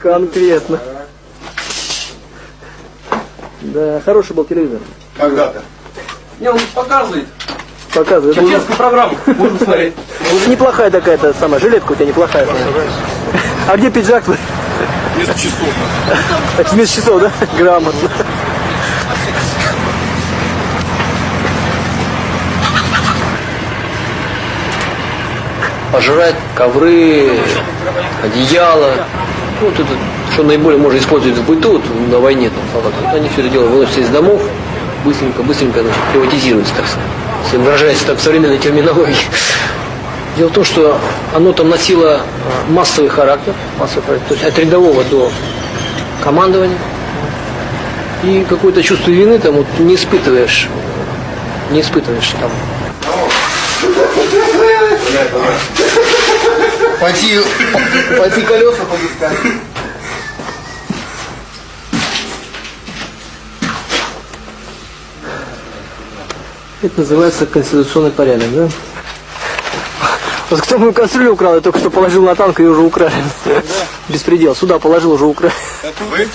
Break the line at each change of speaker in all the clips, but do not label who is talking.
Конкретно. Да, хороший был телевизор.
Когда-то.
Не, он показывает.
Показывает.
Чеченскую программу. Можно смотреть.
Неплохая такая-то самая жилетка у тебя неплохая. А где пиджак твой?
Вместо часов.
Так, вместо часов, да? Грамотно. Пожрать ковры, одеяло. Вот это, что наиболее можно использовать в быту, вот, на войне там солдаты. Вот они все это дело выносят из домов, быстренько, значит, приватизируется, так сказать. Если выражаясь так современной терминологией. Дело в том, что оно там носило массовый характер, то есть от рядового до командования. И какое-то чувство вины там вот не испытываешь там.
Пойти колеса подыскать.
Это называется конституционный порядок, да? Вот кто мою кастрюлю украл, я только что положил на танк и уже украли. Да. Беспредел. Сюда положил, уже украли.
Это вы?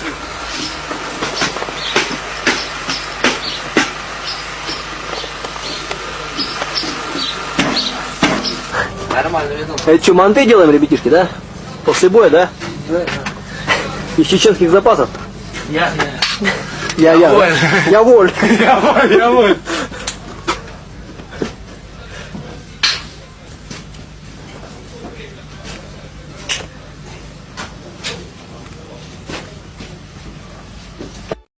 Нормально видно.
Это что, манты делаем, ребятишки, да? После боя, да?
Да.
Из чеченских запасов?
Я
Я воль.
воль.